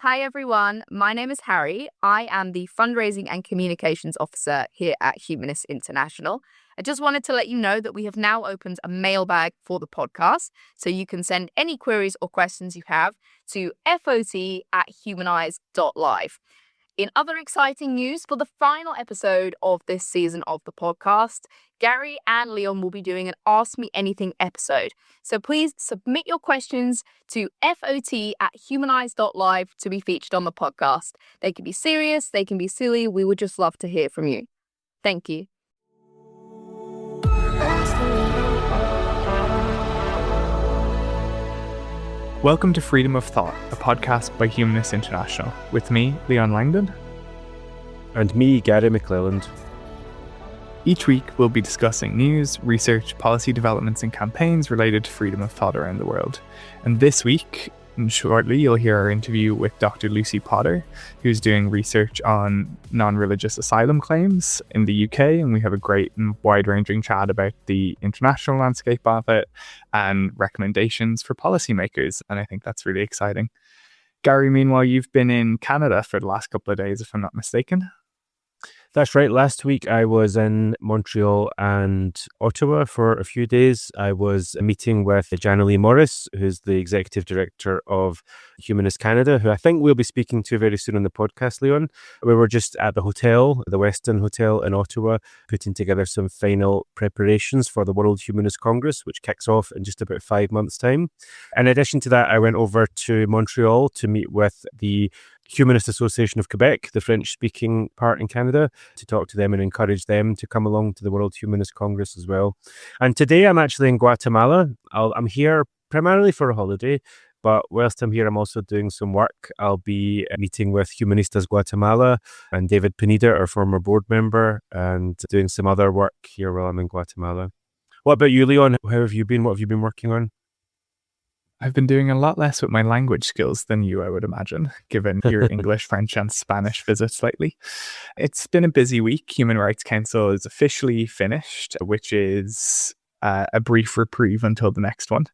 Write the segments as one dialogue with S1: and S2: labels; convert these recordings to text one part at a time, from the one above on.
S1: Hi everyone, my name is Harry. I am the Fundraising and Communications Officer here at Humanist International. I just wanted to let you know that we have now opened a mailbag for the podcast, so you can send any queries or questions you have to fot@humanize.live. In other exciting news, for the final episode of this season of the podcast, Gary and Leon will be doing an Ask Me Anything episode. So please submit your questions to fot@humanize.live to be featured on the podcast. They can be serious, they can be silly. We would just love to hear from you. Thank you.
S2: Welcome to Freedom of Thought, a podcast by Humanist International, with me, Leon Langdon.
S3: And me, Gary McClelland.
S2: Each week, we'll be discussing news, research, policy developments, and campaigns related to freedom of thought around the world. And this week, and shortly, you'll hear our interview with Dr. Lucy Potter, who's doing research on non-religious asylum claims in the UK. And we have a great and wide-ranging chat about the international landscape of it and recommendations for policymakers. And I think that's really exciting. Gary, meanwhile, you've been in Canada for the last couple of days, if I'm not mistaken.
S3: That's right. Last week I was in Montreal and Ottawa for a few days. I was meeting with Janalee Morris, who's the Executive Director of Humanist Canada, who I think we'll be speaking to very soon on the podcast, Leon. We were just at the hotel, the Westin Hotel in Ottawa, putting together some final preparations for the World Humanist Congress, which kicks off in just about 5 months' time. In addition to that, I went over to Montreal to meet with the Humanist Association of Quebec, the French-speaking part in Canada, to talk to them and encourage them to come along to the World Humanist Congress as well. And today I'm actually in Guatemala. I'm here primarily for a holiday, but whilst I'm here, I'm also doing some work. I'll be meeting with Humanistas Guatemala and David Pineda, our former board member, and doing some other work here while I'm in Guatemala. What about you, Leon? How have you been? What have you been working on?
S2: I've been doing a lot less with my language skills than you, I would imagine, given your English, French and Spanish visits lately. It's been a busy week. Human Rights Council is officially finished, which is a brief reprieve until the next one,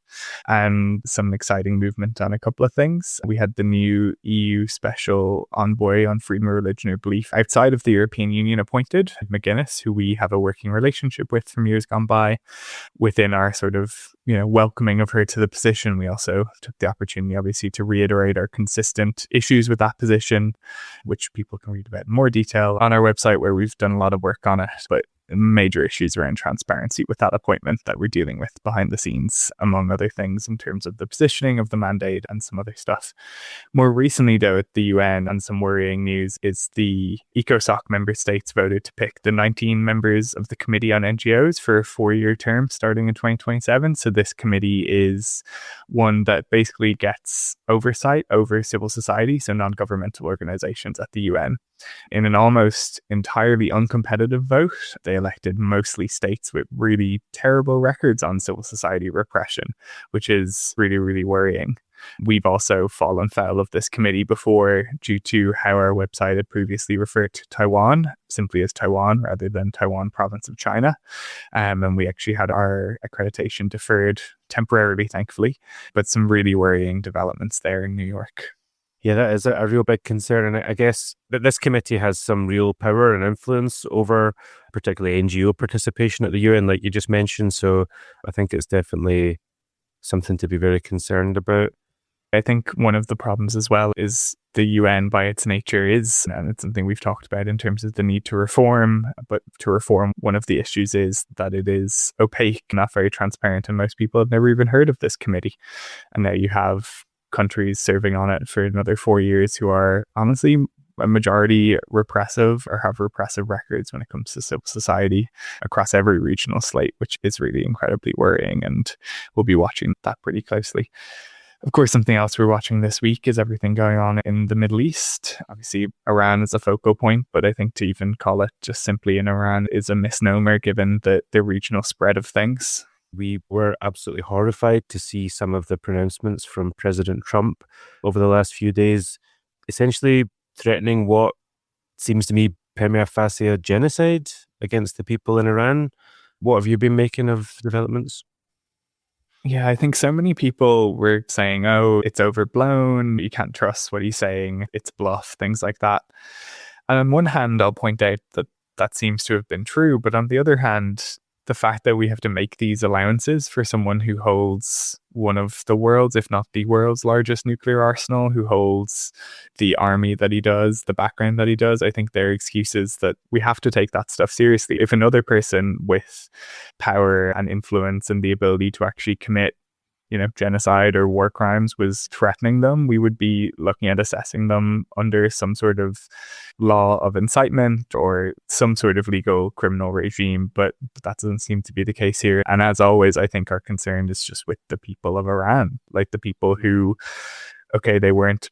S2: and some exciting movement on a couple of things. We had the new EU Special Envoy on Freedom of Religion or Belief outside of the European Union appointed, McGuinness, who we have a working relationship with from years gone by. Within our sort of, welcoming of her to the position, we also took the opportunity, obviously, to reiterate our consistent issues with that position, which people can read about in more detail on our website, where we've done a lot of work on it. But major issues around transparency with that appointment that we're dealing with behind the scenes, among other things, in terms of the positioning of the mandate and some other stuff. More recently, though, at the UN, and some worrying news, is the ECOSOC member states voted to pick the 19 members of the Committee on NGOs for a 4-year term starting in 2027. So this committee is one that basically gets oversight over civil society, so non-governmental organizations at the UN. In an almost entirely uncompetitive vote, they elected mostly states with really terrible records on civil society repression, which is really, really worrying. We've also fallen foul of this committee before due to how our website had previously referred to Taiwan simply as Taiwan rather than Taiwan province of China. And we actually had our accreditation deferred temporarily, thankfully, but some really worrying developments there in New York.
S3: Yeah, that is a real big concern. And I guess that this committee has some real power and influence over particularly NGO participation at the UN, like you just mentioned. So I think it's definitely something to be very concerned about.
S2: I think one of the problems as well is the UN by its nature is, and it's something we've talked about in terms of the need to reform, but to reform, one of the issues is that it is opaque, not very transparent, and most people have never even heard of this committee. And now you have countries serving on it for another 4 years who are honestly a majority repressive or have repressive records when it comes to civil society across every regional slate, which is really incredibly worrying, and we'll be watching that pretty closely. Of course, something else we're watching this week is everything going on in the Middle East. Obviously, Iran is a focal point, but I think to even call it just simply in Iran is a misnomer given the regional spread of things.
S3: We were absolutely horrified to see some of the pronouncements from President Trump over the last few days, essentially threatening what seems to me prima facie genocide against the people in Iran. What have you been making of developments?
S2: Yeah, I think so many people were saying, oh, it's overblown, you can't trust what he's saying, it's bluff, things like that. And on one hand, I'll point out that that seems to have been true. But on the other hand, the fact that we have to make these allowances for someone who holds one of the world's, if not the world's largest nuclear arsenal, who holds the army that he does, the background that he does, I think they're excuses that we have to take that stuff seriously. If another person with power and influence and the ability to actually commit genocide or war crimes was threatening them, we would be looking at assessing them under some sort of law of incitement or some sort of legal criminal regime. But that doesn't seem to be the case here. And as always, I think our concern is just with the people of Iran, like the people who, okay, they weren't,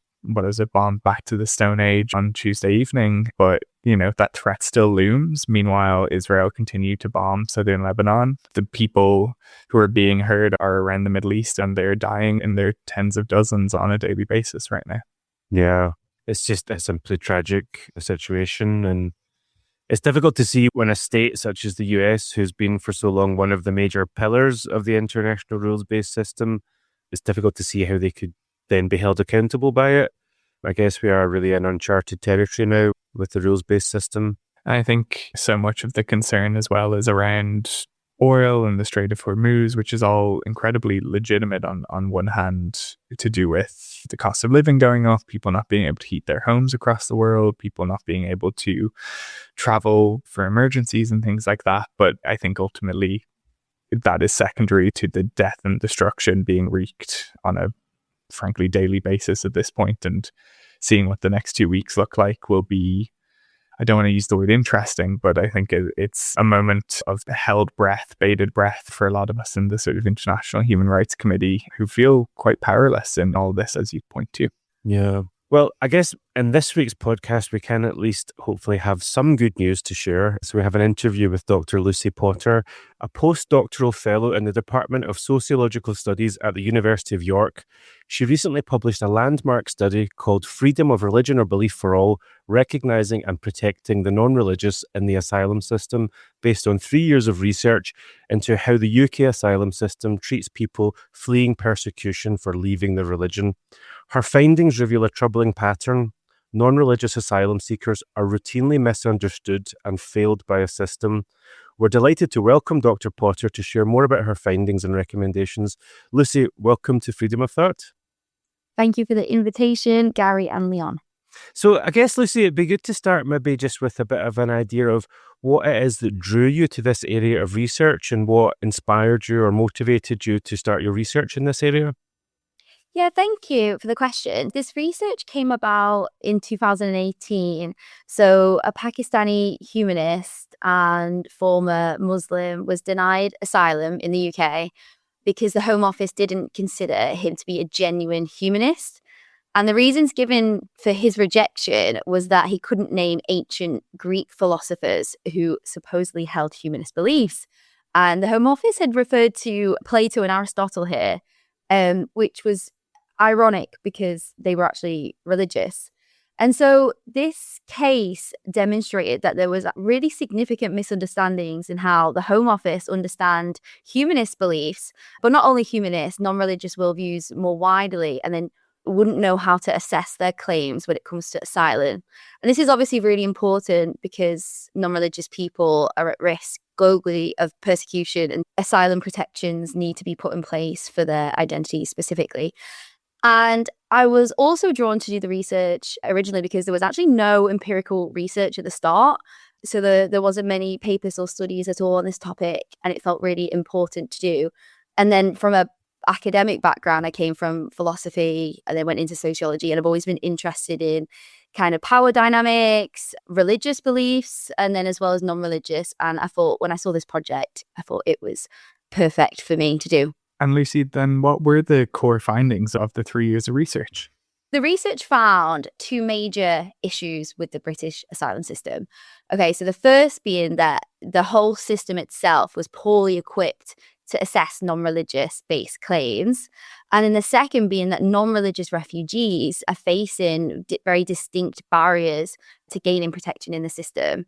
S2: bombed back to the Stone Age on Tuesday evening, but that threat still looms. Meanwhile, Israel continued to bomb southern Lebanon. The people who are being hurt are around the Middle East, and they're dying in their tens of dozens on a daily basis right now.
S3: Yeah, it's just a simply tragic situation. And it's difficult to see when a state such as the US, who's been for so long one of the major pillars of the international rules-based system, it's difficult to see how they could then be held accountable by it. I guess we are really in uncharted territory now with the rules-based system.
S2: I think so much of the concern as well is around oil and the Strait of Hormuz, which is all incredibly legitimate on one hand, to do with the cost of living going up, people not being able to heat their homes across the world, people not being able to travel for emergencies and things like that. But I think ultimately that is secondary to the death and destruction being wreaked on a frankly daily basis at this point. And seeing what the next 2 weeks look like will be, I don't want to use the word interesting, but I think it's a moment of held breath, bated breath for a lot of us in the sort of International Human Rights Committee who feel quite powerless in all this, as you point to.
S3: Yeah. Well, I guess in this week's podcast, we can at least hopefully have some good news to share. So we have an interview with Dr. Lucy Potter, a postdoctoral fellow in the Department of Sociological Studies at the University of York. She recently published a landmark study called Freedom of Religion or Belief for All, Recognizing and Protecting the Non-Religious in the Asylum System, based on 3 years of research into how the UK asylum system treats people fleeing persecution for leaving their religion. Her findings reveal a troubling pattern. Non-religious asylum seekers are routinely misunderstood and failed by a system. We're delighted to welcome Dr. Potter to share more about her findings and recommendations. Lucy, welcome to Freedom of Thought.
S4: Thank you for the invitation, Gary and Leon.
S3: So I guess, Lucy, it'd be good to start maybe just with a bit of an idea of what it is that drew you to this area of research and what inspired you or motivated you to start your research in this area.
S4: Yeah, thank you for the question. This research came about in 2018. So a Pakistani humanist and former Muslim was denied asylum in the UK because the Home Office didn't consider him to be a genuine humanist. And the reasons given for his rejection was that he couldn't name ancient Greek philosophers who supposedly held humanist beliefs. And the Home Office had referred to Plato and Aristotle here, which was ironic because they were actually religious. And so this case demonstrated that there was really significant misunderstandings in how the Home Office understand humanist beliefs, but not only humanist, non-religious worldviews more widely, and then wouldn't know how to assess their claims when it comes to asylum. And this is obviously really important because non-religious people are at risk globally of persecution, and asylum protections need to be put in place for their identity specifically. And I was also drawn to do the research originally because there was actually no empirical research at the start. So there wasn't many papers or studies at all on this topic, and it felt really important to do. And then from a academic background, I came from philosophy and then went into sociology, and I've always been interested in kind of power dynamics, religious beliefs, and then as well as non-religious. And I thought when I saw this project, I thought it was perfect for me to do.
S2: And Lucy, then what were the core findings of the 3 years of research?
S4: The research found two major issues with the British asylum system. Okay, so the first being that the whole system itself was poorly equipped to assess non-religious based claims. And then the second being that non-religious refugees are facing very distinct barriers to gaining protection in the system.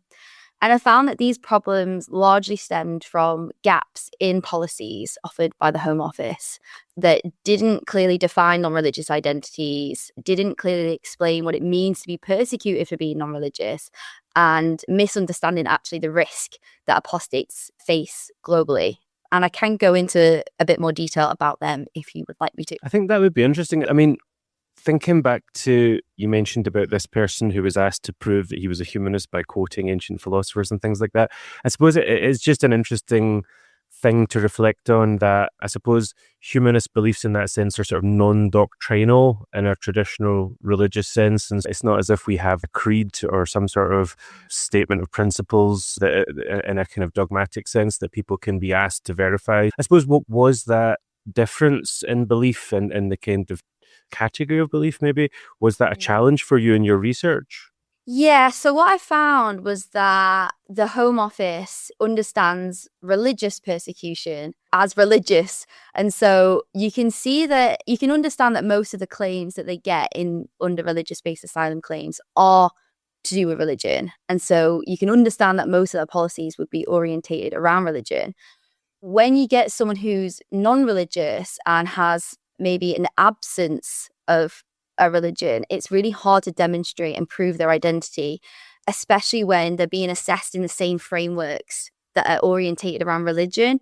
S4: And I found that these problems largely stemmed from gaps in policies offered by the Home Office that didn't clearly define non-religious identities, didn't clearly explain what it means to be persecuted for being non-religious, and misunderstanding actually the risk that apostates face globally. And I can go into a bit more detail about them if you would like me to.
S3: I think that would be interesting. I mean, thinking back to, you mentioned about this person who was asked to prove that he was a humanist by quoting ancient philosophers and things like that. I suppose it is just an interesting thing to reflect on, that I suppose humanist beliefs in that sense are sort of non-doctrinal in a traditional religious sense. And it's not as if we have a creed or some sort of statement of principles that, in a kind of dogmatic sense, that people can be asked to verify. I suppose, what was that difference in belief and in the kind of category of belief, maybe? Was that a challenge for you in your research?
S4: Yeah, so what I found was that the Home Office understands religious persecution as religious. And so you can understand that most of the claims that they get in under religious-based asylum claims are to do with religion. And so you can understand that most of their policies would be orientated around religion. When you get someone who's non-religious and has maybe an absence of a religion, it's really hard to demonstrate and prove their identity, especially when they're being assessed in the same frameworks that are orientated around religion.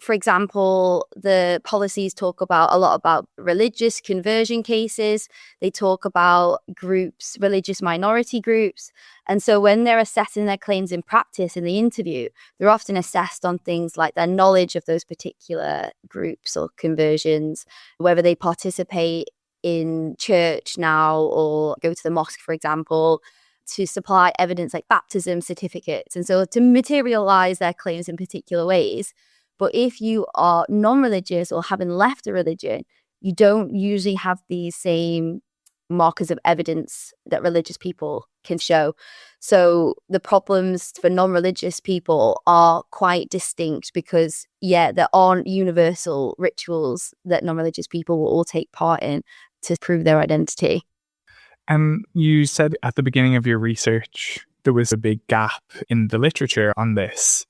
S4: For example, the policies talk a lot about religious conversion cases. They talk about groups, religious minority groups. And so when they're assessing their claims in practice in the interview, they're often assessed on things like their knowledge of those particular groups or conversions, whether they participate in church now or go to the mosque, for example, to supply evidence like baptism certificates. And so to materialize their claims in particular ways. But if you are non-religious or having left a religion, you don't usually have these same markers of evidence that religious people can show. So the problems for non-religious people are quite distinct because, there aren't universal rituals that non-religious people will all take part in to prove their identity.
S2: And you said at the beginning of your research there was a big gap in the literature on this.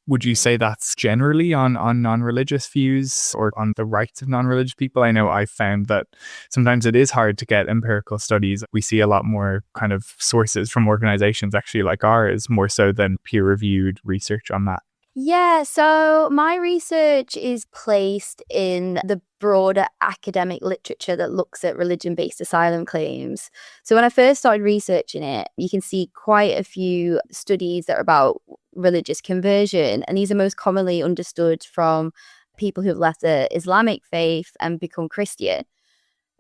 S2: Would you say that's generally on non-religious views or on the rights of non-religious people? I know I found that sometimes it is hard to get empirical studies. We see a lot more kind of sources from organizations actually like ours, more so than peer-reviewed research on that.
S4: Yeah, so my research is placed in the broader academic literature that looks at religion-based asylum claims. So when I first started researching it, you can see quite a few studies that are about religious conversion, and these are most commonly understood from people who've left the Islamic faith and become Christian.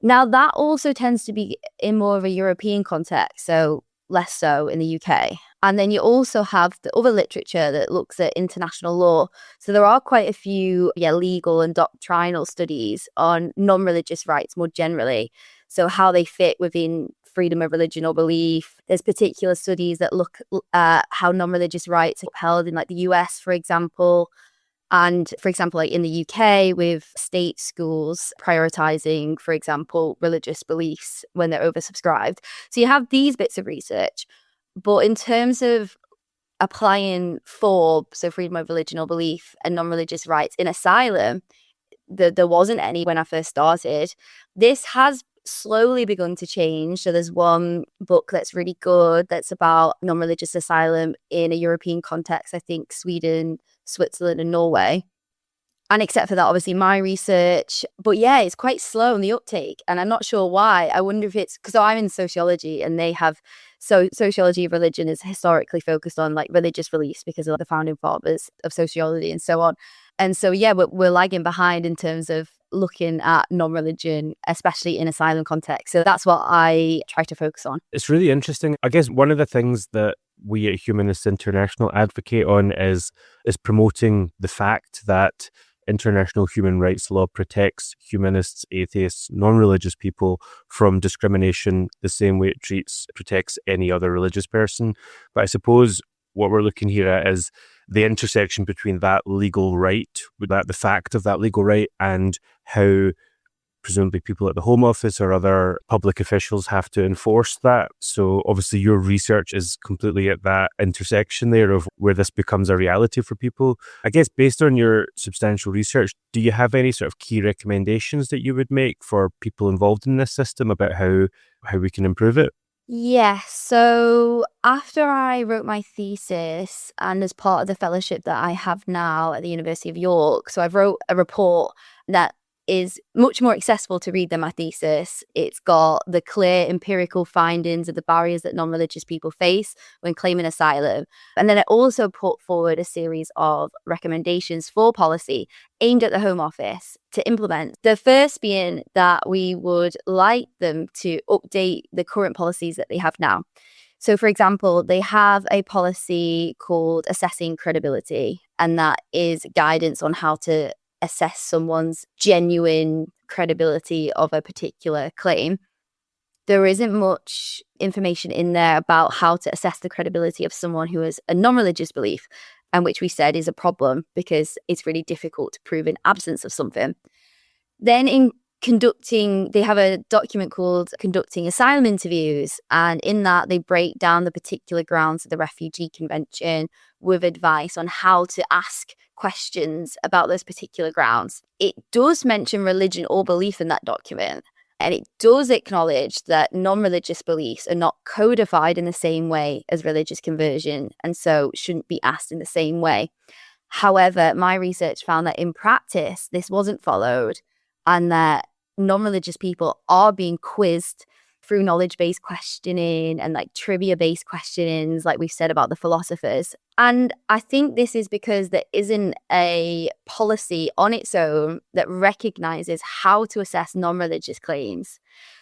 S4: Now, that also tends to be in more of a European context, so less so in the UK. And then you also have the other literature that looks at international law. So there are quite a few legal and doctrinal studies on non-religious rights more generally. So how they fit within freedom of religion or belief. There's particular studies that look at how non-religious rights are upheld in like the US, for example. And for example, like in the UK with state schools prioritizing, for example, religious beliefs when they're oversubscribed. So you have these bits of research. But in terms of applying so freedom of religion or belief and non-religious rights in asylum, there wasn't any when I first started. This has slowly begun to change. So there's one book that's really good that's about non-religious asylum in a European context, I think Sweden, Switzerland and Norway. And except for that, obviously, my research. But it's quite slow in the uptake. And I'm not sure why. I wonder if it's because I'm in sociology and they have sociology of religion is historically focused on like religious beliefs because of the founding fathers of sociology and so on. And so, we're lagging behind in terms of looking at non-religion, especially in asylum context. So that's what I try to focus on.
S3: It's really interesting. I guess one of the things that we at Humanists International advocate on is promoting the fact that international human rights law protects humanists, atheists, non-religious people from discrimination the same way it protects any other religious person. But I suppose what we're looking here at is the intersection between that legal right, with that the fact of that legal right, and how presumably people at the Home Office or other public officials have to enforce that. So obviously your research is completely at that intersection there of where this becomes a reality for people. I guess based on your substantial research, do you have any sort of key recommendations that you would make for people involved in this system about how we can improve it?
S4: Yes. So after I wrote my thesis and as part of the fellowship that I have now at the University of York, so I wrote a report that is much more accessible to read than my thesis. It's got the clear empirical findings of the barriers that non-religious people face when claiming asylum. And then I also put forward a series of recommendations for policy aimed at the Home Office to implement. The first being that we would like them to update the current policies that they have now. So, for example, they have a policy called assessing credibility, and that is guidance on how to assess someone's genuine credibility of a particular claim. There isn't much information in there about how to assess the credibility of someone who has a non-religious belief, and which we said is a problem because it's really difficult to prove an absence of something. Then in conducting, they have a document called Conducting Asylum Interviews, and in that they break down the particular grounds of the Refugee Convention with advice on how to ask questions about those particular grounds. It does mention religion or belief in that document, and it does acknowledge that non-religious beliefs are not codified in the same way as religious conversion, and so shouldn't be asked in the same way. However, my research found that in practice, this wasn't followed, and that non-religious people are being quizzed through knowledge-based questioning and like trivia-based questionings, like we've said about the philosophers. And I think this is because there isn't a policy on its own that recognizes how to assess non-religious claims.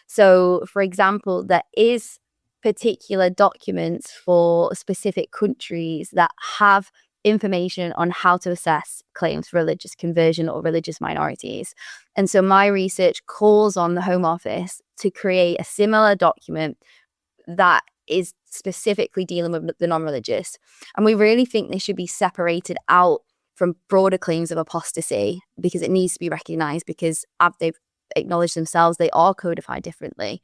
S4: So, for example, there is particular documents for specific countries that have information on how to assess claims for religious conversion or religious minorities. And so my research calls on the Home Office to create a similar document that is specifically dealing with the non-religious. And we really think this should be separated out from broader claims of apostasy because it needs to be recognized because they've acknowledged themselves, they are codified differently.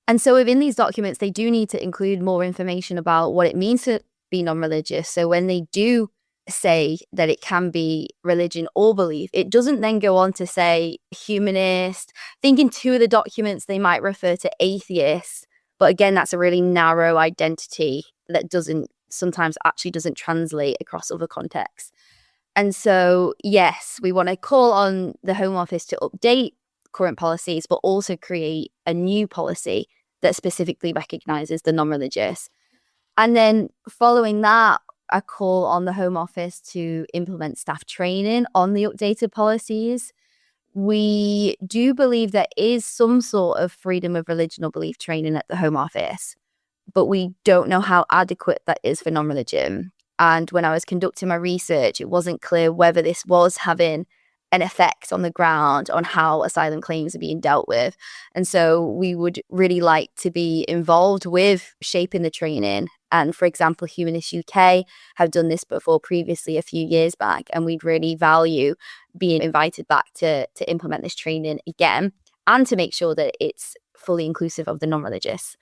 S4: And so within these documents, they do need to include more information about what it means to be non-religious. So when they do say that it can be religion or belief, it doesn't then go on to say humanist. I think in two of the documents they might refer to atheist, but again, that's a really narrow identity that sometimes doesn't translate across other contexts. And so, yes, we want to call on the Home Office to update current policies, but also create a new policy that specifically recognizes the non-religious. And then following that, a call on the Home Office to implement staff training on the updated policies. We do believe there is some sort of freedom of religion or belief training at the Home Office, but we don't know how adequate that is for non-religion. And when I was conducting my research, it wasn't clear whether this was having an effect on the ground on how asylum claims are being dealt with. And so we would really like to be involved with shaping the training. And for example, Humanist UK have done this before previously a few years back, and we'd really value being invited back to implement this training again and to make sure that it's fully inclusive of the non-religious.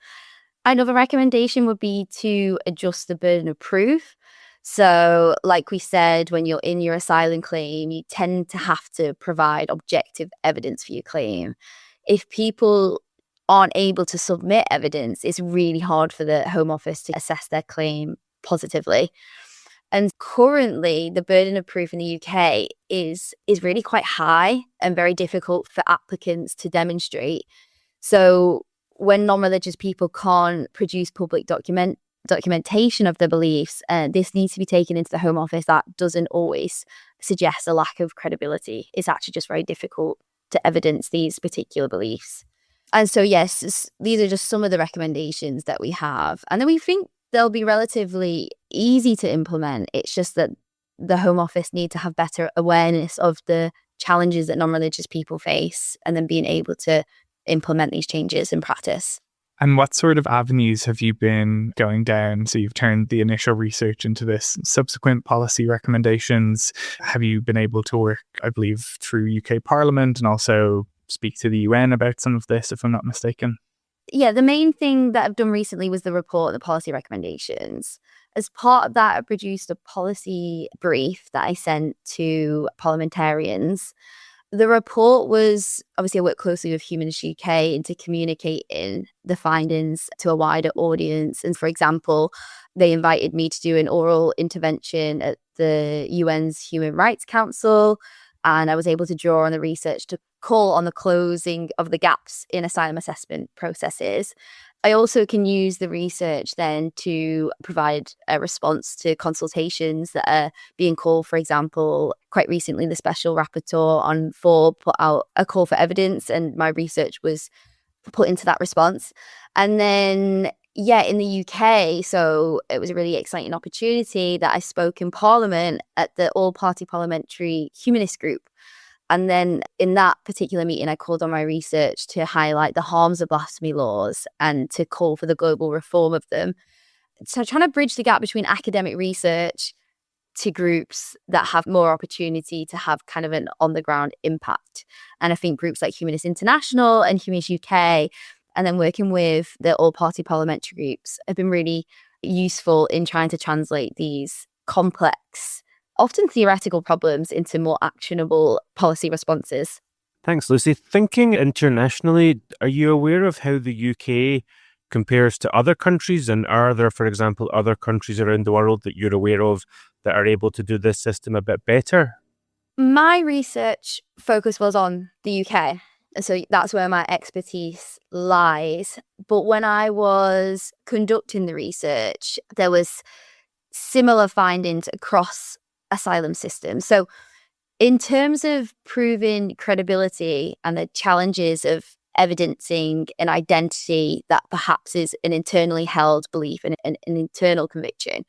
S4: Another recommendation would be to adjust the burden of proof. So like we said, when you're in your asylum claim, you tend to have to provide objective evidence for your claim. If people aren't able to submit evidence, it's really hard for the Home Office to assess their claim positively. And currently, the burden of proof in the UK is really quite high and very difficult for applicants to demonstrate. So when non-religious people can't produce public documentation of their beliefs, this needs to be taken into the Home Office. That doesn't always suggest a lack of credibility. It's actually just very difficult to evidence these particular beliefs. And so, yes, these are just some of the recommendations that we have. And then we think they'll be relatively easy to implement. It's just that the Home Office need to have better awareness of the challenges that non-religious people face and then being able to implement these changes in practice.
S2: And what sort of avenues have you been going down? So you've turned the initial research into this subsequent policy recommendations. Have you been able to work, I believe, through UK Parliament and also speak to the UN about some of this, if I'm not mistaken.
S4: Yeah, the main thing that I've done recently was the report, the policy recommendations. As part of that, I produced a policy brief that I sent to parliamentarians. The report was, obviously, I worked closely with Humanist UK into communicating the findings to a wider audience. And for example, they invited me to do an oral intervention at the UN's Human Rights Council. And I was able to draw on the research to call on the closing of the gaps in asylum assessment processes. I also can use the research then to provide a response to consultations that are being called. For example, quite recently, the Special Rapporteur on FORB put out a call for evidence, and my research was put into that response. And then, in the UK, so it was a really exciting opportunity that I spoke in Parliament at the All-Party Parliamentary Humanist Group. And then in that particular meeting, I called on my research to highlight the harms of blasphemy laws and to call for the global reform of them. So trying to bridge the gap between academic research to groups that have more opportunity to have kind of an on-the-ground impact. And I think groups like Humanist International and Humanist UK, and then working with the all-party parliamentary groups, have been really useful in trying to translate these complex, often theoretical problems into more actionable policy responses.
S3: Thanks, Lucy. Thinking internationally, are you aware of how the UK compares to other countries? And are there, for example, other countries around the world that you're aware of that are able to do this system a bit better?
S4: My research focus was on the UK. So that's where my expertise lies. But when I was conducting the research, there was similar findings across asylum systems. So in terms of proving credibility and the challenges of evidencing an identity that perhaps is an internally held belief and an internal conviction,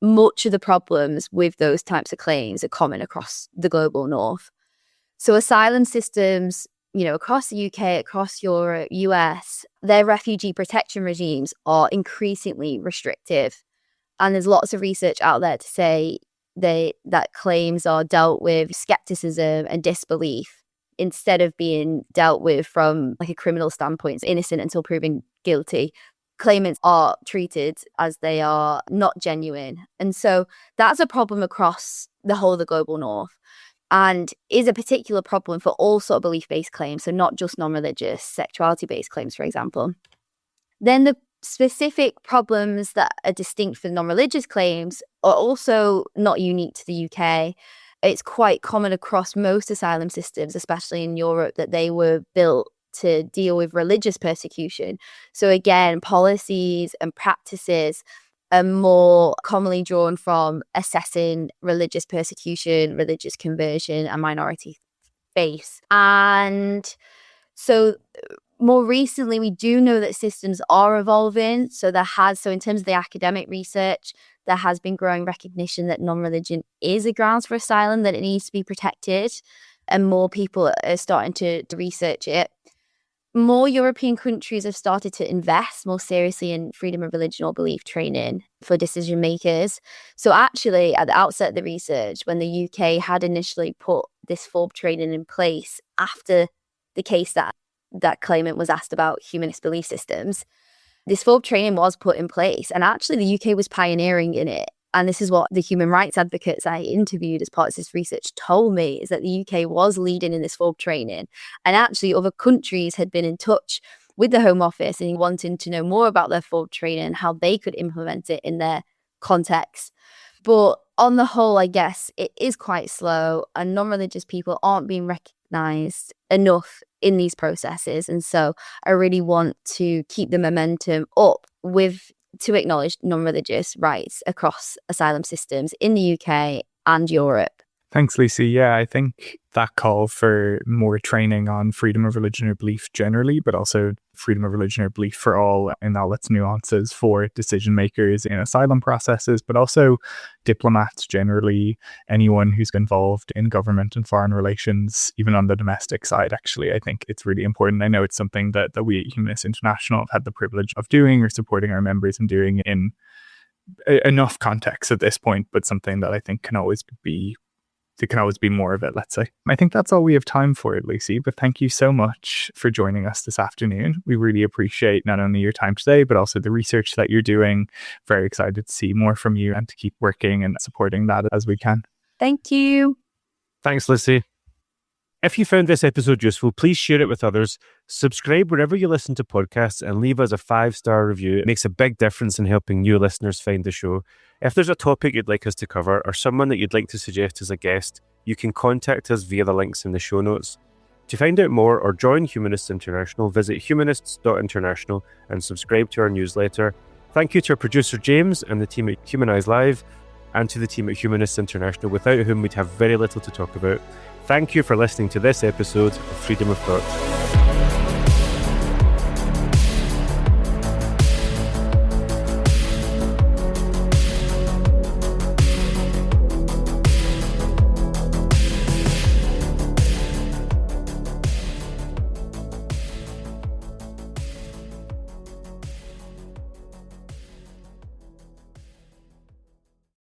S4: much of the problems with those types of claims are common across the global north. So asylum systems, across the UK, across Europe, US, their refugee protection regimes are increasingly restrictive. And there's lots of research out there to say that claims are dealt with skepticism and disbelief instead of being dealt with from like a criminal standpoint, innocent until proven guilty. Claimants are treated as they are not genuine. And so that's a problem across the whole of the global north, and is a particular problem for all sort of belief-based claims, so not just non-religious, sexuality-based claims, for example. Then the specific problems that are distinct from non-religious claims are also not unique to the UK. It's quite common across most asylum systems, especially in Europe, that they were built to deal with religious persecution. So again, policies and practices are more commonly drawn from assessing religious persecution, religious conversion, and minority faith. And so more recently, we do know that systems are evolving. So in terms of the academic research, there has been growing recognition that non-religion is a grounds for asylum, that it needs to be protected, and more people are starting to research it. More European countries have started to invest more seriously in freedom of religion or belief training for decision makers. So actually, at the outset of the research, when the UK had initially put this FORB training in place after the case that claimant was asked about humanist belief systems, this FORB training was put in place. And actually, the UK was pioneering in it. And this is what the human rights advocates I interviewed as part of this research told me, is that the UK was leading in this FORB training. And actually, other countries had been in touch with the Home Office and wanting to know more about their FORB training and how they could implement it in their context. But on the whole, I guess it is quite slow, and non-religious people aren't being recognised enough in these processes. And so I really want to keep the momentum up to acknowledge non-religious rights across asylum systems in the UK and Europe.
S2: Thanks, Lucy. Yeah, I think that call for more training on freedom of religion or belief generally, but also freedom of religion or belief for all in all its nuances for decision makers in asylum processes, but also diplomats generally, anyone who's involved in government and foreign relations, even on the domestic side, actually. I think it's really important. I know it's something that we at Humanist International have had the privilege of doing or supporting our members in doing in enough context at this point, but something that I think can always be there can always be more of it, let's say. I think that's all we have time for, Lucy, but thank you so much for joining us this afternoon. We really appreciate not only your time today, but also the research that you're doing. Very excited to see more from you and to keep working and supporting that as we can.
S1: Thank you.
S3: Thanks, Lucy. If you found this episode useful, please share it with others. Subscribe wherever you listen to podcasts and leave us a 5-star review. It makes a big difference in helping new listeners find the show. If there's a topic you'd like us to cover or someone that you'd like to suggest as a guest, you can contact us via the links in the show notes. To find out more or join Humanists International, visit humanists.international and subscribe to our newsletter. Thank you to our producer James and the team at Humanise Live, and to the team at Humanists International, without whom we'd have very little to talk about. Thank you for listening to this episode of Freedom of Thought.